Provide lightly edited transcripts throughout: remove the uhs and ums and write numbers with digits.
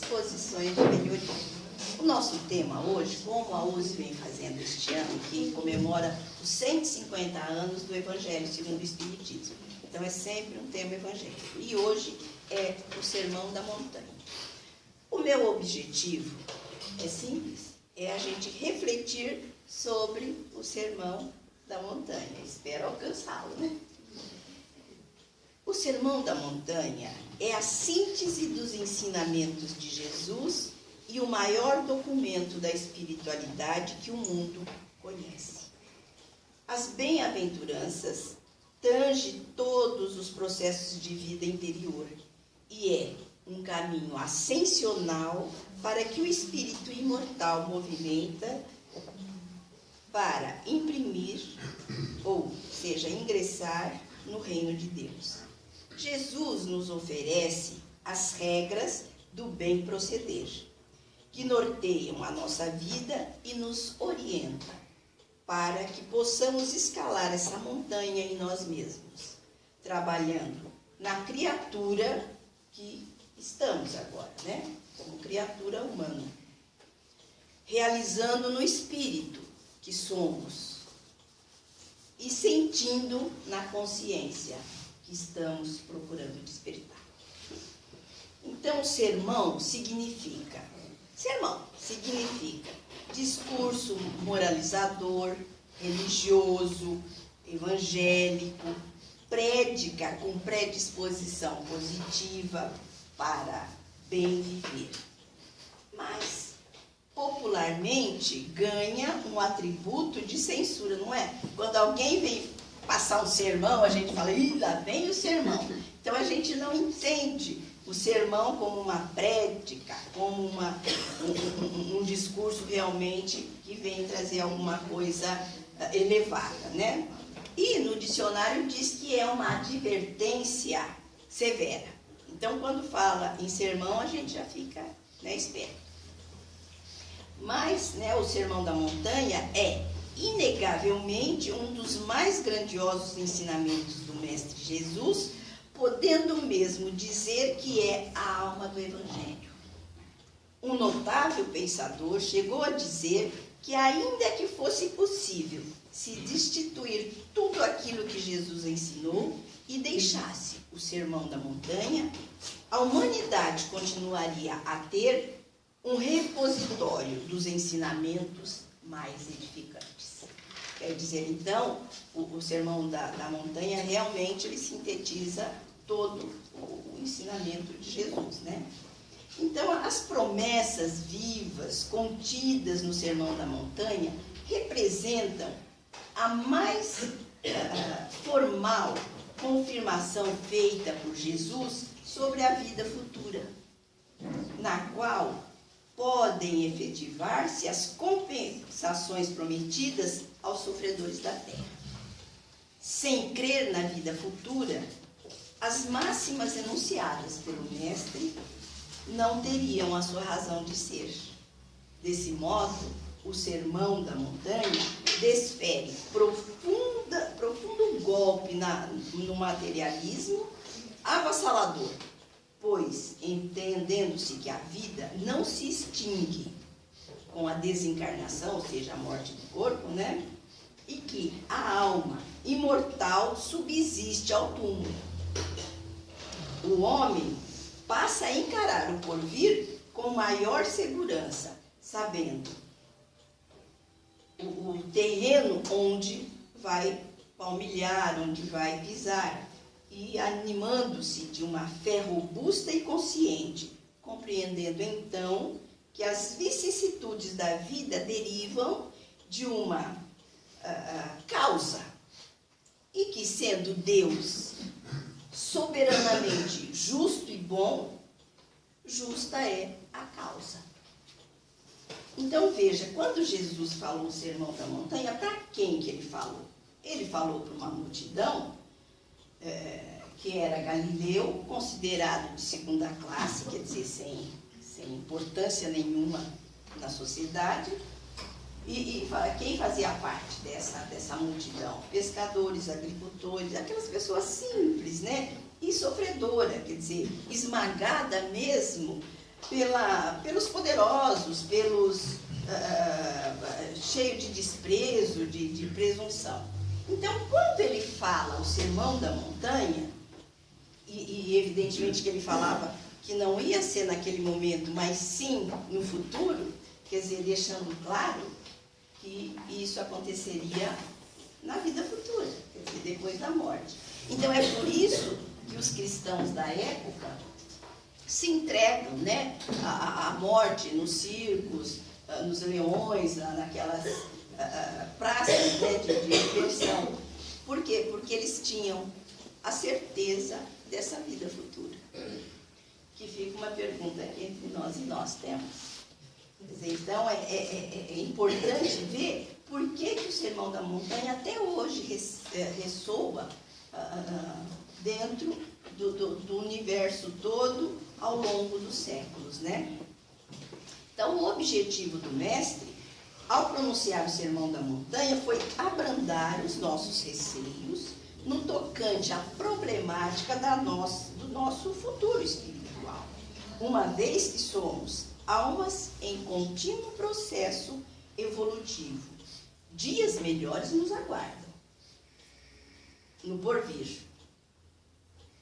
predisposições de melhoria. O nosso tema hoje, como a USE vem fazendo este ano, que comemora os 150 anos do Evangelho segundo o Espiritismo. Então é sempre um tema evangélico. E hoje é o Sermão da Montanha. O meu objetivo é simples, é a gente refletir sobre o Sermão da Montanha. Espero alcançá-lo, né? O Sermão da Montanha é a síntese dos ensinamentos de Jesus e o maior documento da espiritualidade que o mundo conhece. As bem-aventuranças tangem todos os processos de vida interior e é um caminho ascensional para que o espírito imortal movimenta para imprimir, ou seja, ingressar no reino de Deus. Jesus nos oferece as regras do bem proceder, que norteiam a nossa vida e nos orientam para que possamos escalar essa montanha em nós mesmos, trabalhando na criatura que estamos agora, né? Como criatura humana, realizando no espírito que somos e sentindo na consciência que estamos procurando despertar. Então, sermão significa discurso moralizador, religioso, evangélico, prédica com predisposição positiva para bem viver. Mas, popularmente, ganha um atributo de censura, não é? Quando alguém vem passar um sermão, a gente fala, ih, lá vem o sermão. Então, a gente não entende o sermão como uma prédica, como um discurso realmente que vem trazer alguma coisa elevada, né? E no dicionário diz que é uma advertência severa. Então, quando fala em sermão, a gente já fica, né, esperto. Mas, né, o Sermão da Montanha é, inegavelmente, um dos mais grandiosos ensinamentos do Mestre Jesus, podendo mesmo dizer que é a alma do Evangelho. Um notável pensador chegou a dizer que, ainda que fosse possível se destituir tudo aquilo que Jesus ensinou e deixasse o Sermão da Montanha, a humanidade continuaria a ter um repositório dos ensinamentos mais edificantes. Quer dizer, então, o Sermão da Montanha realmente ele sintetiza todo o ensinamento de Jesus, né? Então, as promessas vivas contidas no Sermão da Montanha representam a mais formal confirmação feita por Jesus sobre a vida futura, na qual podem efetivar-se as compensações prometidas aos sofredores da terra. Sem crer na vida futura, as máximas enunciadas pelo Mestre não teriam a sua razão de ser. Desse modo, o Sermão da Montanha desfere profundo golpe no materialismo avassalador, pois, entendendo-se que a vida não se extingue com a desencarnação, ou seja, a morte do corpo, né? E que a alma imortal subsiste ao túmulo. O homem passa a encarar o porvir com maior segurança, sabendo o terreno onde vai palmilhar, onde vai pisar, e animando-se de uma fé robusta e consciente, compreendendo então que as vicissitudes da vida derivam de uma causa, e que, sendo Deus soberanamente justo e bom, justa é a causa. Então veja, quando Jesus falou o Sermão da Montanha, para quem que ele falou? Ele falou para uma multidão que era Galileu, considerado de segunda classe, quer dizer, sem importância nenhuma na sociedade. E quem fazia parte dessa multidão? Pescadores, agricultores, aquelas pessoas simples, né? E sofredora, quer dizer, esmagada mesmo pelos poderosos, cheio de desprezo, de presunção. Então, quando ele fala o Sermão da Montanha, e evidentemente que ele falava que não ia ser naquele momento, mas sim no futuro, quer dizer, deixando claro que isso aconteceria na vida futura, quer dizer, depois da morte. Então é por isso que os cristãos da época se entregam, né, à morte nos circos, nos leões, naquelas praças, né, de diversão. Por quê? Porque eles tinham a certeza dessa vida futura. Que fica uma pergunta aqui entre nós e nós temos. Então, é importante ver por que o Sermão da Montanha até hoje ressoa dentro do universo todo ao longo dos séculos, né? Então, o objetivo do mestre, ao pronunciar o Sermão da Montanha, foi abrandar os nossos receios no tocante à problemática do nosso futuro espiritual, uma vez que somos almas em contínuo processo evolutivo. Dias melhores nos aguardam no porvir,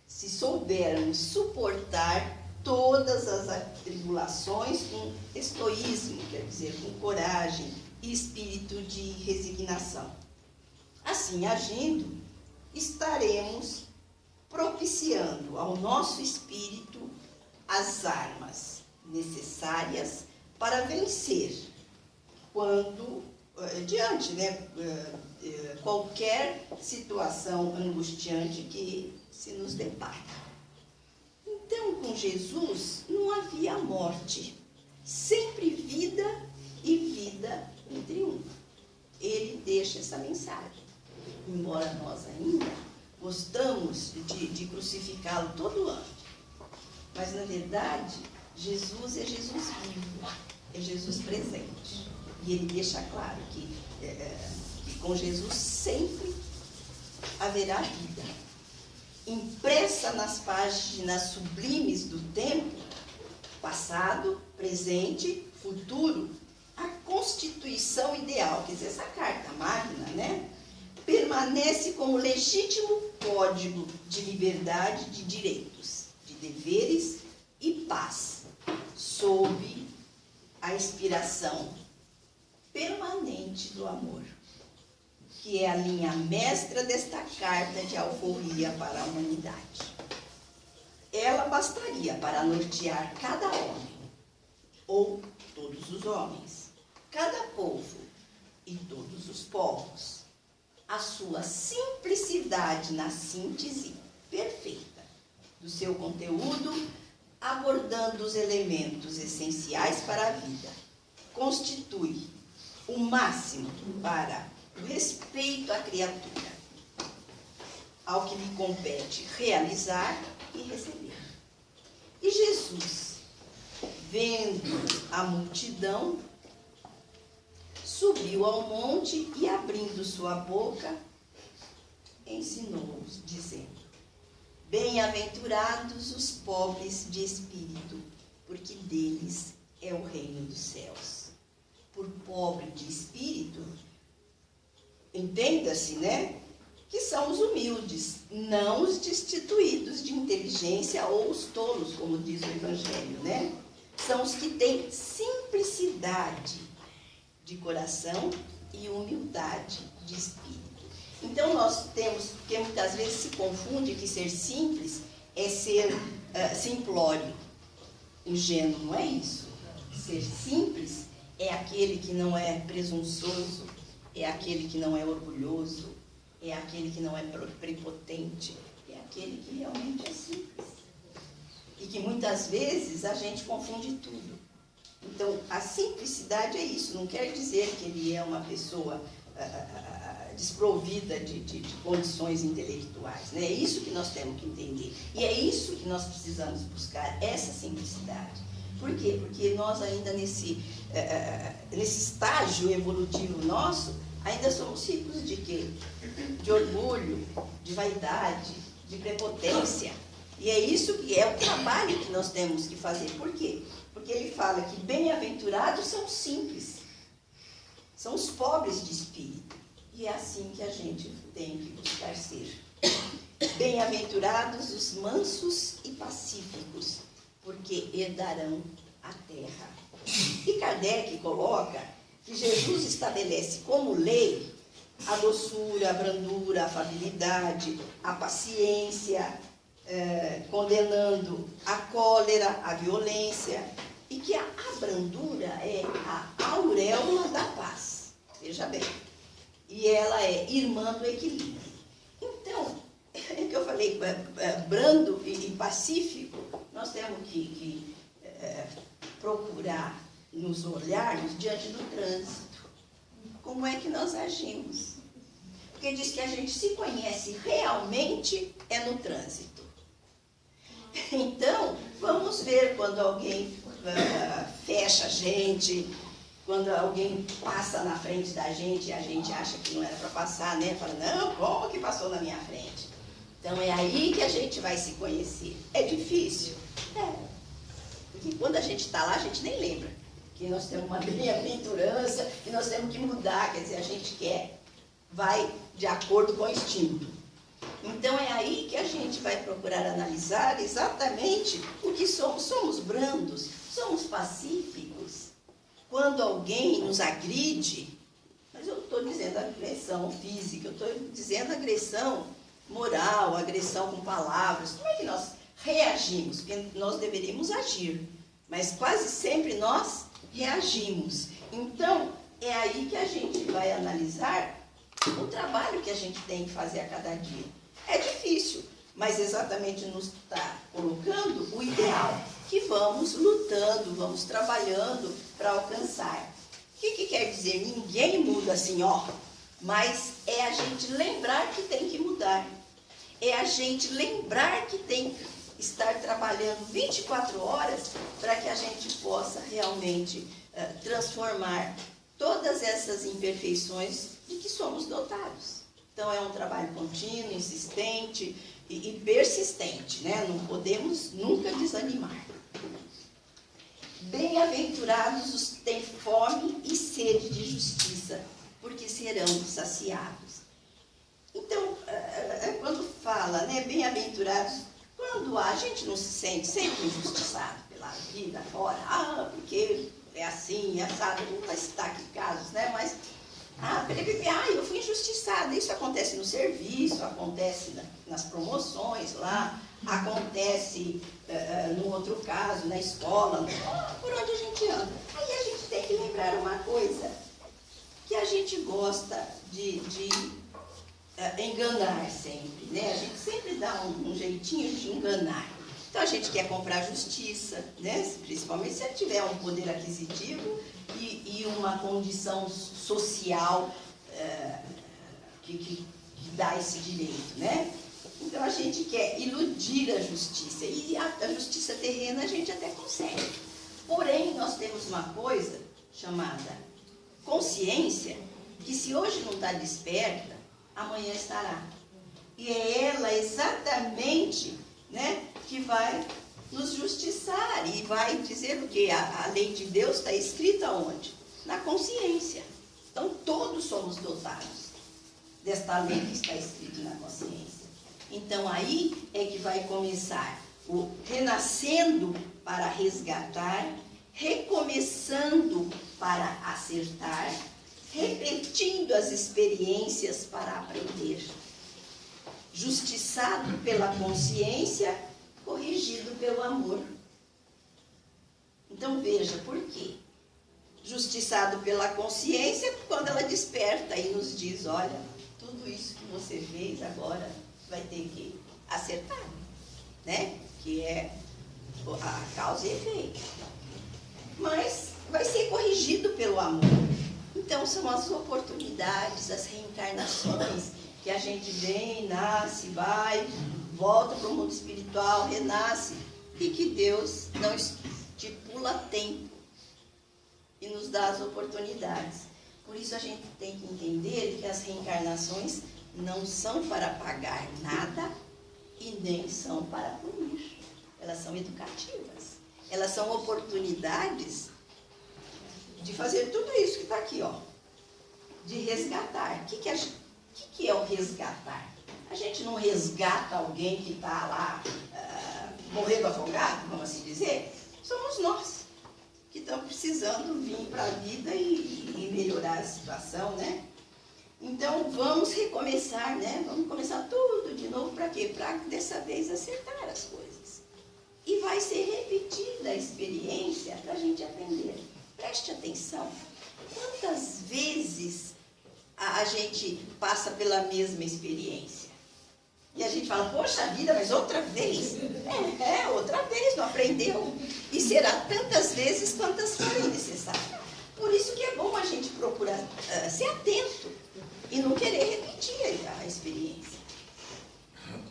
se soubermos suportar todas as atribulações com estoísmo, quer dizer, com coragem e espírito de resignação. Assim agindo, estaremos propiciando ao nosso espírito as armas necessárias para vencer diante, né, qualquer situação angustiante que se nos depara. Então, com Jesus não havia morte, sempre vida e vida em triunfo. Ele deixa essa mensagem. Embora nós ainda gostamos de crucificá-lo todo ano. Mas, na verdade, Jesus é Jesus vivo, é Jesus presente. E ele deixa claro que com Jesus sempre haverá vida. Impressa nas páginas sublimes do tempo, passado, presente, futuro, a constituição ideal, quer dizer, essa carta magna, né, permanece como legítimo código de liberdade, de direitos, de deveres e paz, sob a inspiração permanente do amor, que é a linha mestra desta carta de alforria para a humanidade. Ela bastaria para nortear cada homem, ou todos os homens, cada povo e todos os povos, a sua simplicidade na síntese perfeita do seu conteúdo, abordando os elementos essenciais para a vida, constitui o máximo para o respeito à criatura, ao que lhe compete realizar e receber. E Jesus, vendo a multidão, subiu ao monte e, abrindo sua boca, ensinou-os, dizendo: Bem-aventurados os pobres de espírito, porque deles é o reino dos céus. Por pobre de espírito, entenda-se, né, que são os humildes, não os destituídos de inteligência ou os tolos, como diz o Evangelho, né? São os que têm simplicidade de coração e humildade de espírito. Então nós temos, porque muitas vezes se confunde que ser simples é ser simplório, ingênuo, não é isso. Ser simples é aquele que não é presunçoso, é aquele que não é orgulhoso, é aquele que não é prepotente, é aquele que realmente é simples. E que muitas vezes a gente confunde tudo. Então, a simplicidade é isso, não quer dizer que ele é uma pessoa desprovida de condições intelectuais, né? É isso que nós temos que entender. E é isso que nós precisamos buscar, essa simplicidade. Por quê? Porque nós ainda nesse estágio evolutivo nosso, ainda somos ricos de quê? De orgulho, de vaidade, de prepotência. E é isso que é o trabalho que nós temos que fazer. Por quê? Porque porque ele fala que bem-aventurados são os simples, são os pobres de espírito. E é assim que a gente tem que buscar ser. Bem-aventurados os mansos e pacíficos, porque herdarão a terra. E Kardec coloca que Jesus estabelece como lei a doçura, a brandura, a afabilidade, a paciência, condenando a cólera, a violência, e que a brandura é a auréola da paz. Veja bem. E ela é irmã do equilíbrio. Então, é que eu falei, brando e pacífico, nós temos que procurar nos olharmos diante do trânsito. Como é que nós agimos? Porque diz que a gente se conhece realmente é no trânsito. Então, vamos ver quando alguém fecha a gente, quando alguém passa na frente da gente e a gente acha que não era para passar, né? Fala, não, como que passou na minha frente? Então, é aí que a gente vai se conhecer. É difícil? É. Porque quando a gente está lá, a gente nem lembra que nós temos uma bem-aventurança, que nós temos que mudar, quer dizer, a gente vai de acordo com o instinto. Então, é aí que a gente vai procurar analisar exatamente o que somos. Somos brandos, somos pacíficos. Quando alguém nos agride, mas eu estou dizendo agressão física, eu estou dizendo agressão moral, agressão com palavras. Como é que nós reagimos? Porque nós deveríamos agir, mas quase sempre nós reagimos. Então, é aí que a gente vai analisar o trabalho que a gente tem que fazer a cada dia. É difícil, mas exatamente nos está colocando o ideal, que vamos lutando, vamos trabalhando para alcançar. O que quer dizer? Ninguém muda assim, ó, mas é a gente lembrar que tem que mudar. É a gente lembrar que tem que estar trabalhando 24 horas para que a gente possa realmente transformar todas essas imperfeições de que somos dotados. Então, é um trabalho contínuo, insistente e persistente, né? Não podemos nunca desanimar. Bem-aventurados os que têm fome e sede de justiça, porque serão saciados. Então, quando fala, né, bem-aventurados, quando a gente não se sente sempre injustiçado pela vida fora, porque é assim, é assado, não vai citar aqui casos, né, mas, eu fui injustiçada. Isso acontece no serviço, acontece nas promoções lá, acontece no outro caso, na escola, por onde a gente anda. Aí a gente tem que lembrar uma coisa, que a gente gosta de enganar sempre, né? A gente sempre dá um jeitinho de enganar. Então a gente quer comprar justiça, né? Principalmente se tiver um poder aquisitivo e uma condição social que dá esse direito, né? Então a gente quer iludir a justiça, e a justiça terrena a gente até consegue. Porém, nós temos uma coisa chamada consciência, que se hoje não está desperta, amanhã estará. E é ela exatamente, né, que vai nos justiçar e vai dizer o quê? A lei de Deus está escrita onde? Na consciência. Então, todos somos dotados desta lei que está escrita na consciência. Então, aí é que vai começar o renascendo para resgatar, recomeçando para acertar, repetindo as experiências para aprender. Justiçado pela consciência, corrigido pelo amor. Então veja, por quê? Justiçado pela consciência, quando ela desperta e nos diz, olha, tudo isso que você fez agora vai ter que acertar, né? Que é a causa e efeito. Mas vai ser corrigido pelo amor. Então são as oportunidades, as reencarnações, que a gente vem, nasce, vai, volta para o mundo espiritual, renasce, e que Deus não estipula tempo e nos dá as oportunidades. Por isso a gente tem que entender que as reencarnações não são para pagar nada e nem são para punir. Elas são educativas. Elas são oportunidades de fazer tudo isso que está aqui, ó. De resgatar. O que é o resgatar? A gente não resgata alguém que está lá morrendo afogado, vamos assim dizer. Somos nós que estamos precisando vir para a vida e melhorar a situação, né? Então, vamos recomeçar, né? Vamos começar tudo de novo, para quê? Para dessa vez acertar as coisas. E vai ser repetida a experiência para a gente aprender. Preste atenção. Quantas vezes a gente passa pela mesma experiência? E a gente fala, poxa vida, mas outra vez? Outra vez, não aprendeu. E será tantas vezes quantas forem necessárias. Por isso que é bom a gente procurar ser atento e não querer repetir a experiência.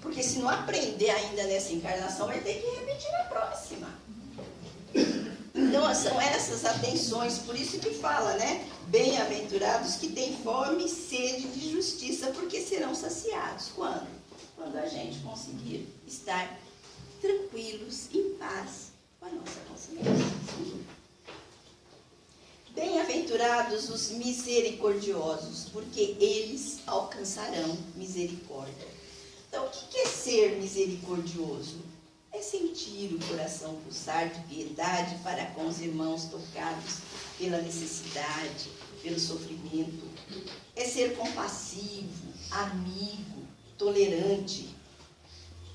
Porque se não aprender ainda nessa encarnação, vai ter que repetir na próxima. Então, são essas atenções, por isso que fala, né? Bem-aventurados que têm fome e sede de justiça, porque serão saciados. Quando? Quando a gente conseguir estar tranquilos, em paz com a nossa consciência. Bem-aventurados os misericordiosos, porque eles alcançarão misericórdia. Então, o que é ser misericordioso? É sentir o coração pulsar de piedade para com os irmãos tocados pela necessidade, pelo sofrimento. É ser compassivo, amigo, tolerante.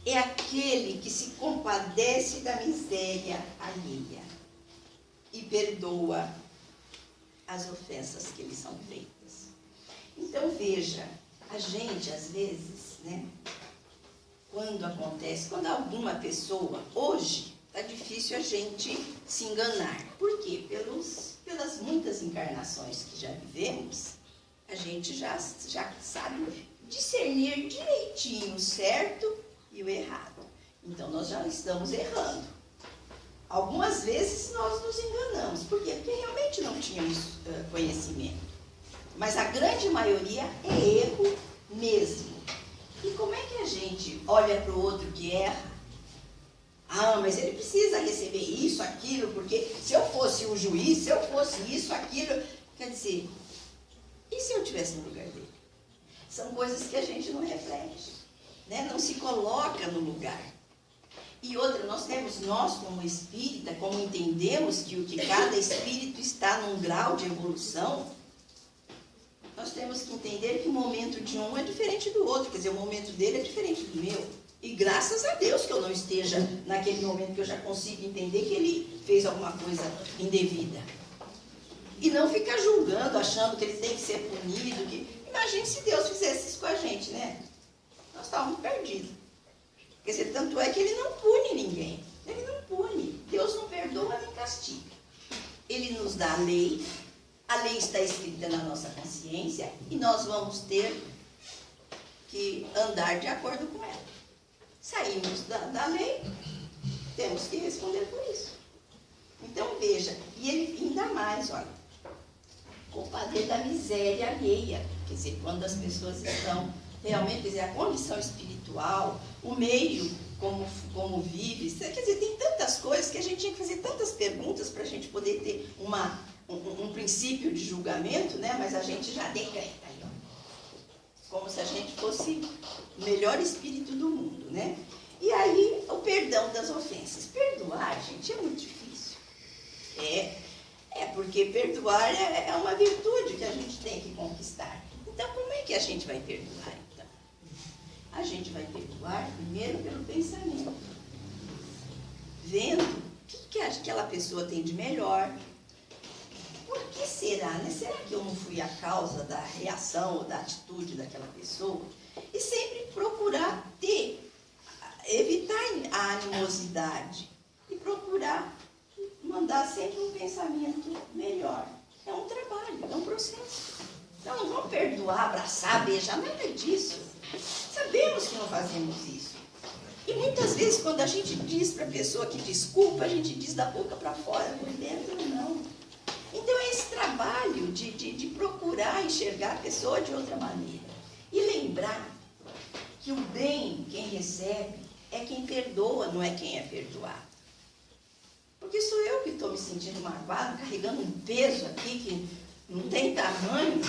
É aquele que se compadece da miséria alheia e perdoa as ofensas que lhe são feitas. Então, veja, a gente, às vezes, né? Quando alguma pessoa, hoje, está difícil a gente se enganar. Por quê? Pelas muitas encarnações que já vivemos, a gente já sabe discernir direitinho o certo e o errado. Então, nós já estamos errando. Algumas vezes nós nos enganamos. Por quê? Porque realmente não tínhamos conhecimento. Mas a grande maioria é erro mesmo. E como é que a gente olha para o outro que erra? Mas ele precisa receber isso, aquilo, porque se eu fosse o juiz, se eu fosse isso, aquilo... Quer dizer, e se eu estivesse no lugar dele? São coisas que a gente não reflete, né? Não se coloca no lugar. E outra, nós como espírita, como entendemos que cada espírito está num grau de evolução, nós temos que entender que o momento de um é diferente do outro, quer dizer, o momento dele é diferente do meu. E graças a Deus que eu não esteja naquele momento que eu já consigo entender que ele fez alguma coisa indevida. E não ficar julgando, achando que ele tem que ser punido. Imagine se Deus fizesse isso com a gente, né? Nós estávamos perdidos. Quer dizer, tanto é que ele não pune ninguém. Ele não pune. Deus não perdoa nem castiga. Ele nos dá a lei. A lei está escrita na nossa consciência e nós vamos ter que andar de acordo com ela. Saímos da lei, temos que responder por isso. Então, veja, e ele ainda mais, olha, compadre da miséria alheia. Quer dizer, quando as pessoas estão realmente, quer dizer, a condição espiritual, o meio como vive, quer dizer, tem tantas coisas que a gente tinha que fazer tantas perguntas para a gente poder ter um princípio de julgamento, né? Mas a gente já decreta aí, ó. Como se a gente fosse o melhor espírito do mundo, né? E aí, o perdão das ofensas. Perdoar, gente, é muito difícil. Porque perdoar é uma virtude que a gente tem que conquistar. Então, como é que a gente vai perdoar, então? A gente vai perdoar primeiro pelo pensamento. Vendo o que aquela pessoa tem de melhor. Por que será, né? Será que eu não fui a causa da reação ou da atitude daquela pessoa? E sempre procurar evitar a animosidade e procurar mandar sempre um pensamento melhor. É um trabalho, é um processo. Então, não vamos perdoar, abraçar, beijar, nada disso. Sabemos que não fazemos isso. E muitas vezes, quando a gente diz para a pessoa que desculpa, a gente diz da boca para fora, por dentro não. Então, é esse trabalho de procurar enxergar a pessoa de outra maneira. E lembrar que o bem, quem recebe, é quem perdoa, não é quem é perdoado. Porque estou me sentindo magoado, carregando um peso aqui que não tem tamanho,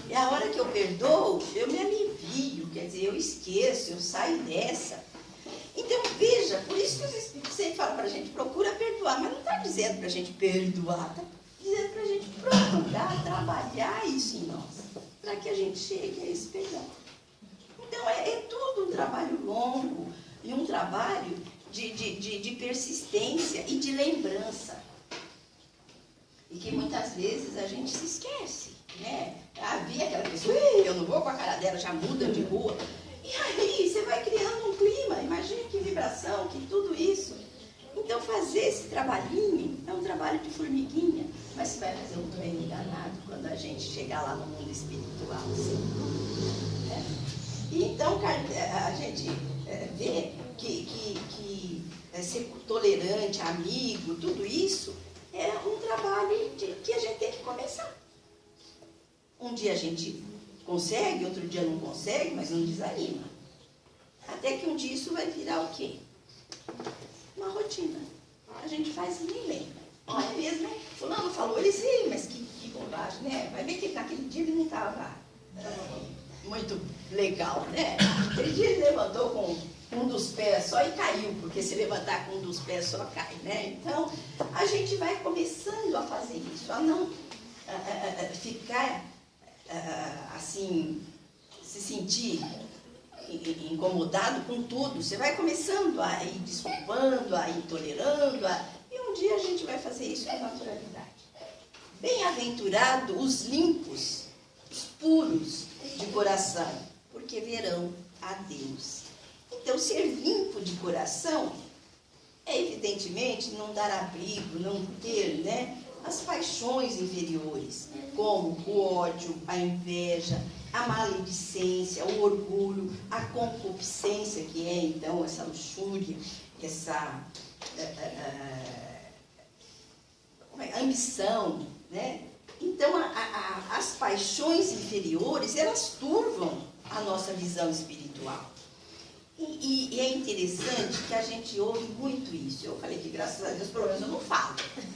e a hora que eu perdoo, eu me alivio, quer dizer, eu esqueço, eu saio dessa. Então, veja, por isso que os Espíritos sempre falam para a gente, procura perdoar, mas não está dizendo para a gente perdoar, está dizendo para a gente procurar trabalhar isso em nós, para que a gente chegue a esse perdão. Então, é tudo um trabalho longo e um trabalho de persistência e de lembrança. E que muitas vezes a gente se esquece, né? Havia aquela pessoa, eu não vou com a cara dela, já muda de rua. E aí você vai criando um clima, imagina que vibração, que tudo isso. Então fazer esse trabalhinho é um trabalho de formiguinha, mas você vai fazer um treino danado quando a gente chegar lá no mundo espiritual. Assim, né? E então a gente vê que ser tolerante, amigo, tudo isso é um trabalho que a gente tem que começar. Um dia a gente consegue, outro dia não consegue, mas não desanima. Até que um dia isso vai virar o quê? Uma rotina. A gente faz e nem lembra. Olha mesmo, né? Fulano falou isso, mas que bobagem, né? Vai ver que naquele dia ele não estava muito legal, né? Aquele dia ele levantou com um dos pés só e caiu, porque se levantar com um dos pés só cai, né? Então, a gente vai começando a fazer isso, a não ficar assim, se sentir incomodado com tudo. Você vai começando a ir desculpando, a ir tolerando, e um dia a gente vai fazer isso com naturalidade. Bem-aventurados os limpos, os puros de coração, porque verão a Deus. Então, ser limpo de coração é, evidentemente, não dar abrigo, não ter, né, as paixões inferiores, como o ódio, a inveja, a maledicência, o orgulho, a concupiscência, que é, então, essa luxúria, essa ambição, né? Então, as paixões inferiores, elas turvam a nossa visão espiritual. E é interessante que a gente ouve muito isso. Eu falei que, graças a Deus, pelo menos eu não falo.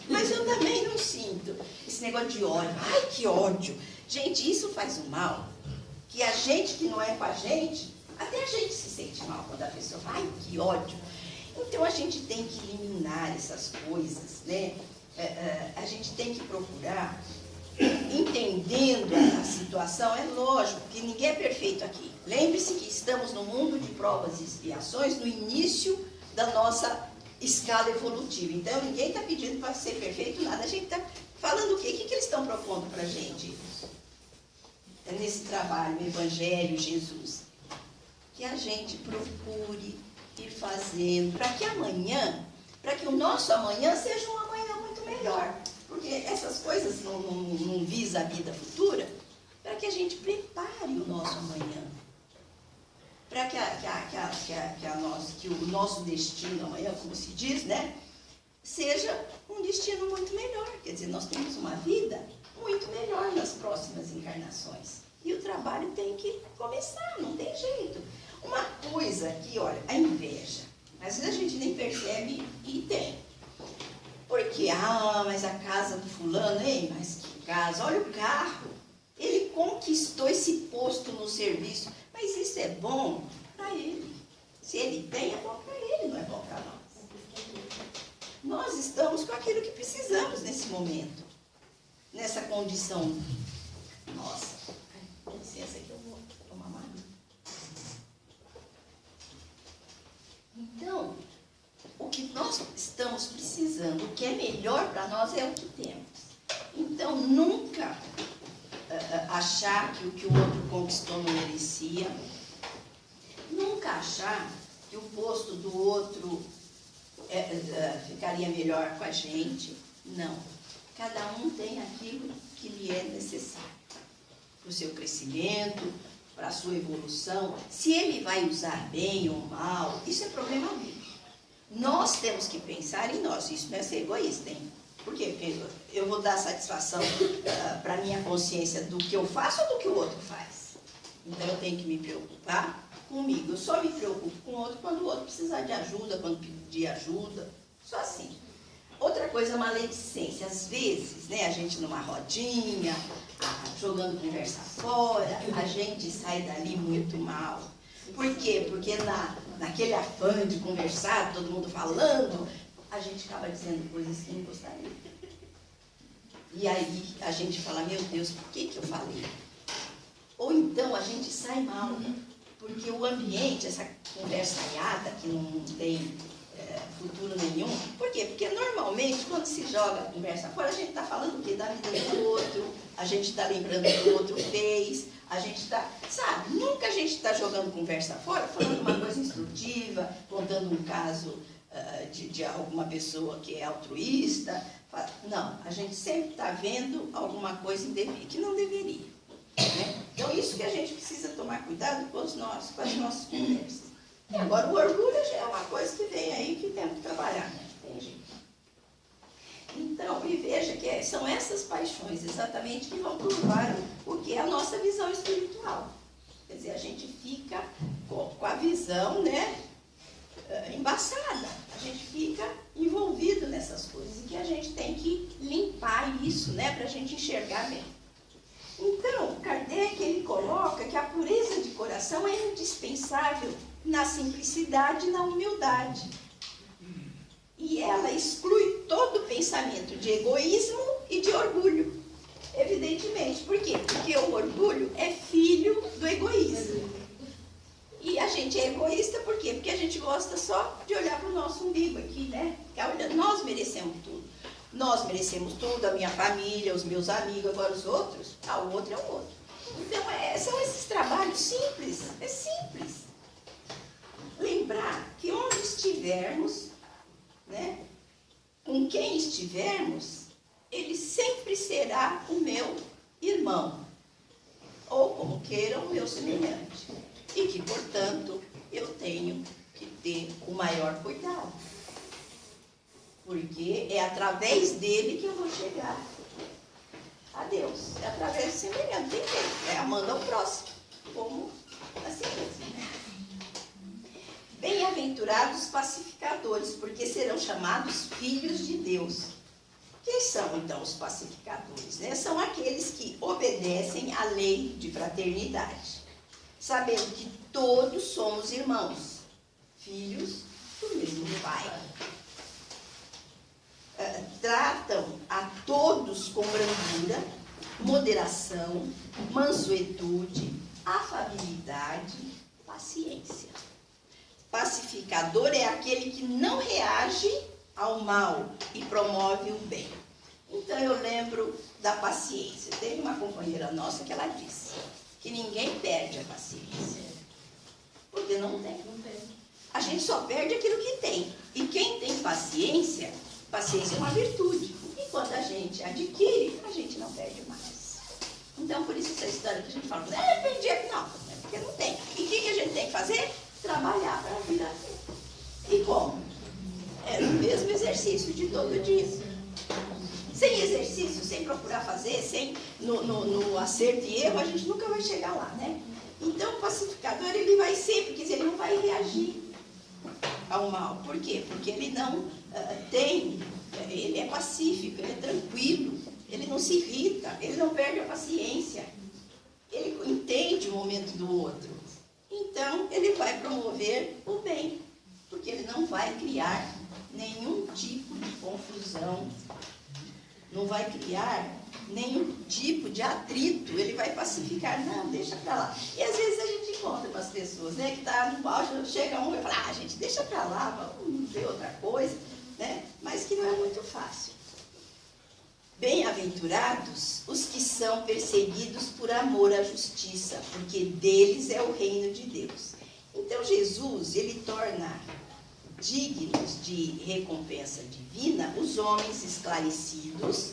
Mas eu também não sinto esse negócio de ódio. Ai, que ódio! Gente, isso faz um mal. Que a gente que não é com a gente, até a gente se sente mal quando a pessoa fala, ai, que ódio! Então, a gente tem que eliminar essas coisas, né? A gente tem que procurar, entendendo a situação, é lógico que ninguém é perfeito aqui. Lembre-se que estamos no mundo de provas e expiações, no início da nossa escala evolutiva. Então, ninguém está pedindo para ser perfeito, nada. A gente está falando o quê? O que eles estão propondo para a gente? É nesse trabalho, o Evangelho, Jesus. Que a gente procure ir fazendo, para que amanhã, para que o nosso amanhã seja um amanhã muito melhor. Porque essas coisas não visam a vida futura, para que a gente prepare o nosso amanhã. Para que o nosso destino amanhã, como se diz, né, seja um destino muito melhor. Quer dizer, nós temos uma vida muito melhor nas próximas encarnações. E o trabalho tem que começar, não tem jeito. Uma coisa que, olha, a inveja. Às vezes a gente nem percebe e tem. Porque, mas a casa do fulano, mas que casa, olha o carro. Ele conquistou esse posto no serviço. Mas isso é bom para ele. Se ele tem, é bom para ele, não é bom para nós. Nós estamos com aquilo que precisamos nesse momento. Nessa condição nossa. Com licença que eu vou tomar uma água. Então, o que nós estamos precisando, o que é melhor para nós é o que temos. Então, nunca achar que o que o outro conquistou não merecia. Nunca achar que o posto do outro ficaria melhor com a gente. Não. Cada um tem aquilo que lhe é necessário. Para o seu crescimento, para a sua evolução. Se ele vai usar bem ou mal, isso é problema dele. Nós temos que pensar em nós. Isso não é ser egoísta, hein? Por quê? Porque eu vou dar satisfação para a minha consciência do que eu faço ou do que o outro faz. Então, eu tenho que me preocupar comigo. Eu só me preocupo com o outro quando o outro precisar de ajuda, quando pedir ajuda. Só assim. Outra coisa, maledicência. Às vezes, né, a gente numa rodinha, jogando conversa fora, a gente sai dali muito mal. Por quê? Porque naquele afã de conversar, todo mundo falando, a gente acaba dizendo coisas que não gostaria. E aí a gente fala, meu Deus, por que eu falei? Ou então a gente sai mal, porque o ambiente, essa conversaiada que não tem futuro nenhum. Por quê? Porque normalmente quando se joga a conversa fora, a gente está falando o quê? Da vida do outro, a gente está lembrando o que o outro fez, a gente está, sabe, nunca a gente está jogando conversa fora, falando uma coisa instrutiva, contando um caso de alguma pessoa que é altruísta. Não, a gente sempre está vendo alguma coisa que não deveria. Né? Então, isso que a gente precisa tomar cuidado com as nossas conversas. E agora, o orgulho já é uma coisa que vem aí que temos que trabalhar, né? Tem jeito. Então, e veja que são essas paixões exatamente que vão provar o que é a nossa visão espiritual. Quer dizer, a gente fica com a visão, né, embaçada. A gente fica envolvido nessas coisas e que a gente tem que limpar isso, né, para a gente enxergar bem. Então, Kardec, ele coloca que a pureza de coração é indispensável na simplicidade e na humildade. E ela exclui todo pensamento de egoísmo e de orgulho. Evidentemente. Por quê? Porque o orgulho é filho do egoísmo. E a gente é egoísta por quê? Porque a gente gosta só de olhar para o nosso umbigo aqui, né? Nós merecemos tudo. Nós merecemos tudo, a minha família, os meus amigos, agora os outros, o outro é o outro. Então, são esses trabalhos simples, é simples. Lembrar que onde estivermos, né, com quem estivermos, ele sempre será o meu irmão, ou como queiram, o meu semelhante. E que, portanto, eu tenho que ter o maior cuidado. Porque é através dele que eu vou chegar a Deus. É através do semelhante. Tem jeito. Amando ao próximo. Como assim mesmo. Bem-aventurados pacificadores, porque serão chamados filhos de Deus. Quem são, então, os pacificadores? Né? São aqueles que obedecem à lei de fraternidade, sabendo que todos somos irmãos, filhos do mesmo Pai. Tratam a todos com brandura, moderação, mansuetude, afabilidade, paciência. Pacificador é aquele que não reage ao mal e promove o bem. Então eu lembro da paciência. Teve uma companheira nossa que ela disse que ninguém perde a paciência, porque não tem. A gente só perde aquilo que tem. E quem tem paciência é uma virtude. E quando a gente adquire, a gente não perde mais. Então, por isso essa história que a gente fala, perdi aqui não, porque não tem. E o que a gente tem que fazer? Trabalhar para vir a ter. E como? É o mesmo exercício de todo dia. Sem exercício, sem procurar fazer, sem no acerto e erro, a gente nunca vai chegar lá, né? Então, o pacificador, ele vai sempre, quer dizer, ele não vai reagir ao mal. Por quê? Porque ele não ele é pacífico, ele é tranquilo, ele não se irrita, ele não perde a paciência, ele entende o momento do outro. Então, ele vai promover o bem, porque ele não vai criar nenhum tipo de confusão, não vai criar nenhum tipo de atrito, ele vai pacificar, não, deixa pra lá. E às vezes a gente encontra com as pessoas, né, que tá no auge, chega um e fala, gente, deixa pra lá, vamos ver outra coisa, né, mas que não é muito fácil. Bem-aventurados os que são perseguidos por amor à justiça, porque deles é o reino de Deus. Então Jesus, ele torna dignos de recompensa divina os homens esclarecidos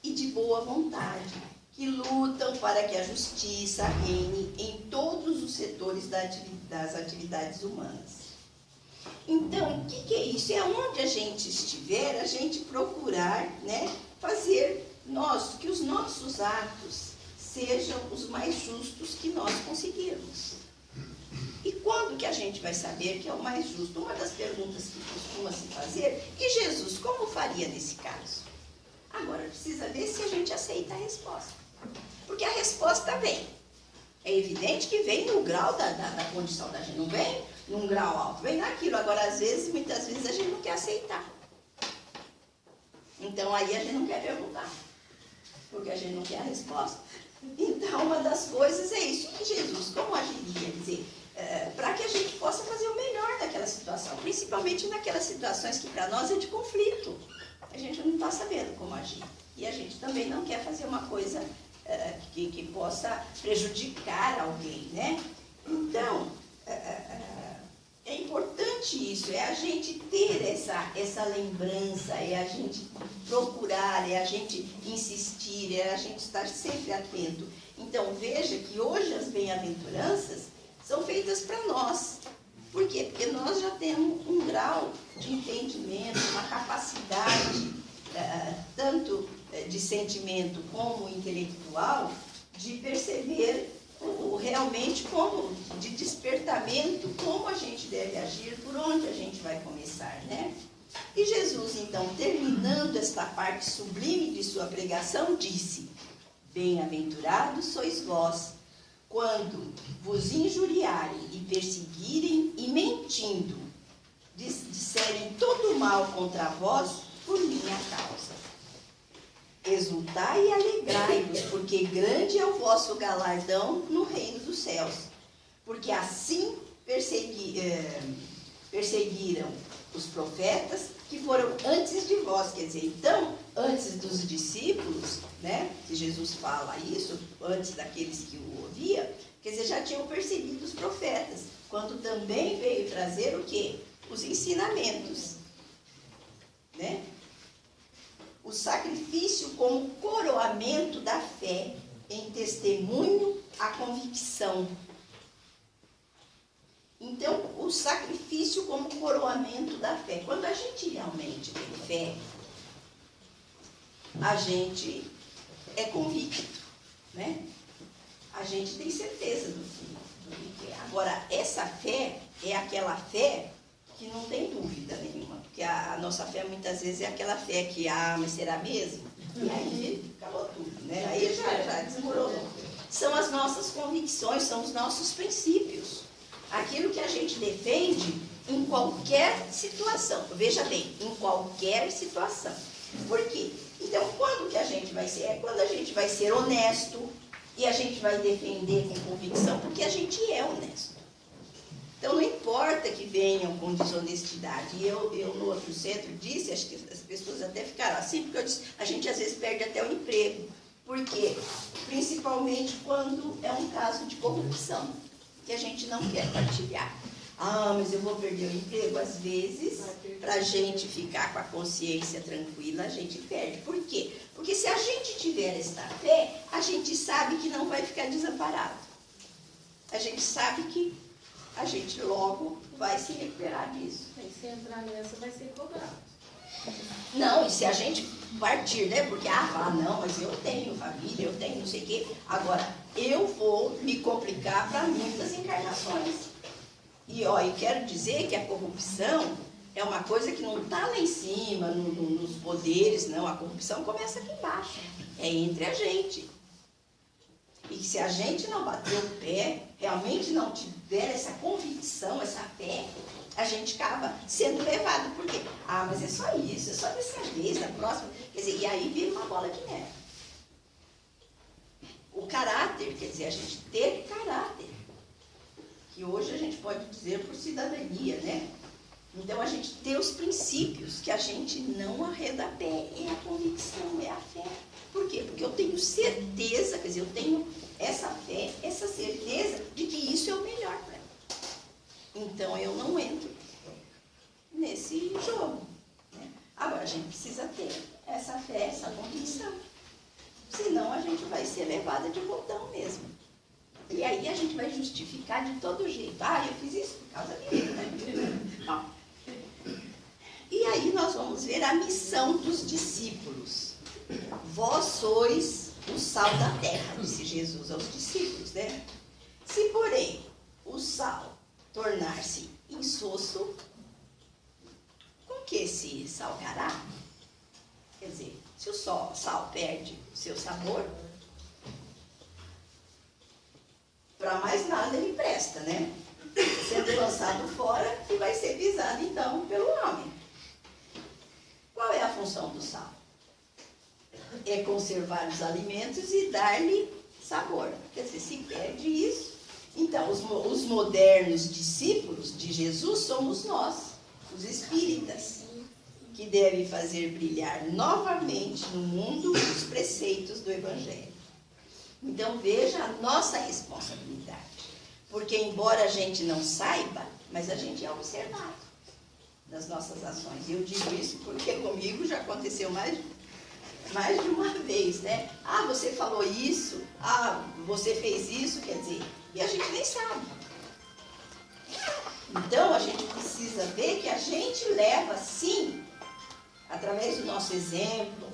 e de boa vontade, que lutam para que a justiça reine em todos os setores das atividades humanas. Então, o que é isso? É onde a gente estiver, a gente procurar, né, fazer que os nossos atos sejam os mais justos que nós conseguirmos. E quando que a gente vai saber que é o mais justo? Uma das perguntas que costuma se fazer, e Jesus, como faria nesse caso? Agora, precisa ver se a gente aceita a resposta. Porque a resposta vem. É evidente que vem no grau da condição da gente, não vem num grau alto, vem naquilo. Agora, às vezes, muitas vezes, a gente não quer aceitar. Então, aí a gente não quer perguntar, porque a gente não quer a resposta. Então, uma das coisas é isso. E Jesus, como agiria? Quer dizer, para que a gente possa fazer o melhor naquela situação, principalmente naquelas situações que para nós é de conflito. A gente não está sabendo como agir. E a gente também não quer fazer uma coisa que possa prejudicar alguém, né? Então, é importante isso, é a gente ter essa lembrança, é a gente procurar, é a gente insistir, é a gente estar sempre atento. Então, veja que hoje as bem-aventuranças são feitas para nós. Por quê? Porque nós já temos um grau de entendimento, uma capacidade, tanto de sentimento como intelectual, de perceber realmente como, de despertamento, como a gente deve agir, por onde a gente vai começar, né? E Jesus, então, terminando esta parte sublime de sua pregação, disse: bem-aventurados sois vós, quando vos injuriarem e perseguirem e mentindo, disserem todo mal contra vós por minha causa. Exultai e alegrai-vos, porque grande é o vosso galardão no reino dos céus. Porque assim perseguiram os profetas que foram antes de vós. Quer dizer, então, antes dos discípulos, né, que Jesus fala isso, antes daqueles que o ouviam, quer dizer, já tinham perseguido os profetas, quando também veio trazer o quê? Os ensinamentos, né? O sacrifício como coroamento da fé, em testemunho à convicção. Então, o sacrifício como coroamento da fé. Quando a gente realmente tem fé, a gente é convicto, né? A gente tem certeza do que é. Agora, essa fé é aquela fé que não tem dúvida nenhuma, porque a nossa fé muitas vezes é aquela fé que, mas será mesmo? E aí acabou tudo, né? Aí já desmoronou. São as nossas convicções, são os nossos princípios. Aquilo que a gente defende em qualquer situação. Veja bem, em qualquer situação. Por quê? Então, quando que a gente vai ser? É quando a gente vai ser honesto e a gente vai defender com convicção, porque a gente é honesto. Então, não importa que venham com desonestidade. E eu no outro centro disse, acho que as pessoas até ficaram assim, porque eu disse, a gente às vezes perde até o emprego. Por quê? Principalmente quando é um caso de corrupção, que a gente não quer partilhar. Mas eu vou perder o emprego. Às vezes, para a gente ficar com a consciência tranquila, a gente perde. Por quê? Porque se a gente tiver esta fé, a gente sabe que não vai ficar desamparado. A gente sabe que a gente logo vai se recuperar disso. E se entrar nessa, vai ser cobrado. Não, e se a gente partir, né? Porque, não, mas eu tenho família, eu tenho não sei o quê. Agora, eu vou me complicar para muitas encarnações. E, eu quero dizer que a corrupção é uma coisa que não está lá em cima, nos poderes, não. A corrupção começa aqui embaixo. É entre a gente. E se a gente não bater o pé, realmente não tiver essa convicção, essa fé, a gente acaba sendo levado. Por quê? Mas é só isso, é só dessa vez, na próxima. Quer dizer, e aí vira uma bola de neve. O caráter, quer dizer, a gente ter caráter. Que hoje a gente pode dizer por cidadania, né? Então, a gente ter os princípios, que a gente não arreda pé, é a convicção, é a fé. Por quê? Porque eu tenho certeza, quer dizer, eu tenho essa fé, essa certeza de que isso é o melhor para mim. Então, eu não entro nesse jogo, né? Agora, a gente precisa ter essa fé, essa convicção. Senão, a gente vai ser levada de voltão mesmo. E aí, a gente vai justificar de todo jeito. Eu fiz isso por causa dele, né? Não. E aí, nós vamos ver a missão dos discípulos. Vós sois o sal da terra, disse Jesus aos discípulos, né? Se, porém, o sal tornar-se insosso, com que se salgará? Quer dizer, se o sal perde o seu sabor, para mais nada ele presta, né? Sendo lançado fora e vai ser pisado então pelo homem. Qual é a função do sal? É conservar os alimentos e dar-lhe sabor. Quer dizer, se perde isso, então os modernos discípulos de Jesus somos nós, os espíritas, que devem fazer brilhar novamente no mundo os preceitos do Evangelho. Então veja a nossa responsabilidade. Porque embora a gente não saiba, mas a gente é observado nas nossas ações. E eu digo isso porque comigo já aconteceu mais de uma vez, né? Ah, você falou isso, ah, você fez isso, quer dizer, e a gente nem sabe. Então a gente precisa ver que a gente leva, sim, através do nosso exemplo,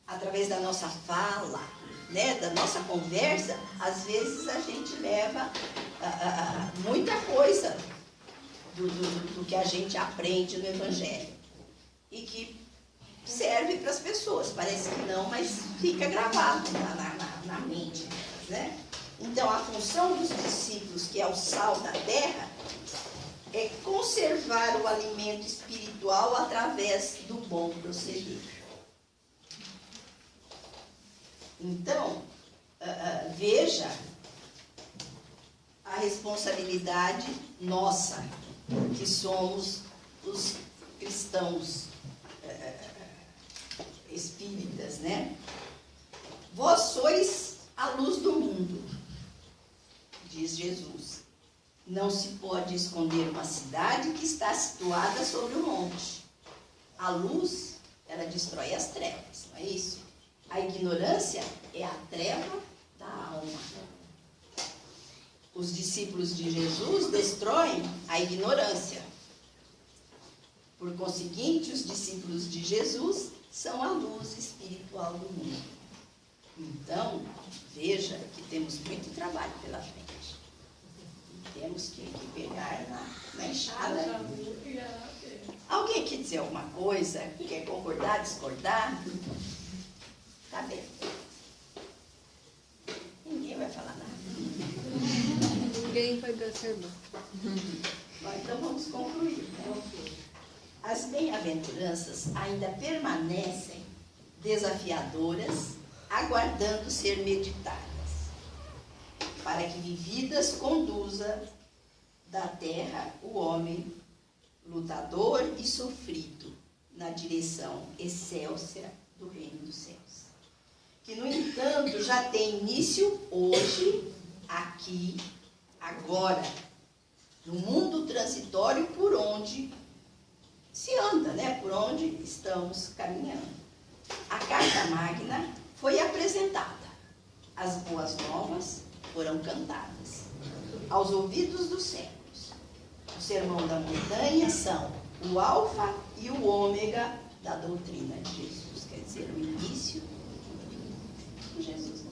através da nossa fala, né, da nossa conversa, às vezes a gente leva muita coisa do que a gente aprende no Evangelho e que serve para as pessoas. Parece que não, mas fica gravado na mente, né? Então a função dos discípulos, que é o sal da terra, é conservar o alimento espiritual através do bom proceder. Então, veja a responsabilidade nossa, que somos os cristãos espíritas, né? Vós sois a luz do mundo, diz Jesus. Não se pode esconder uma cidade que está situada sobre um monte. A luz, ela destrói as trevas, não é isso? A ignorância é a treva da alma. Os discípulos de Jesus destroem a ignorância. Por conseguinte, os discípulos de Jesus são a luz espiritual do mundo. Então, veja que temos muito trabalho pela frente. Temos que pegar na enxada. Alguém quer dizer alguma coisa? Quer concordar, discordar? Tá bem. Ninguém vai falar nada. Ninguém vai dar sermão. Bom, então vamos concluir, né? As bem-aventuranças ainda permanecem desafiadoras, aguardando ser meditadas, para que vividas conduza da terra o homem lutador e sofrido na direção excelsa do reino dos céus. Que, no entanto, já tem início hoje, aqui, agora, no mundo transitório por onde se anda, né? Por onde estamos caminhando. A Carta Magna foi apresentada. As boas novas foram cantadas aos ouvidos dos séculos. O Sermão da Montanha são o alfa e o ômega da doutrina de Jesus. Quer dizer, o início de Jesus.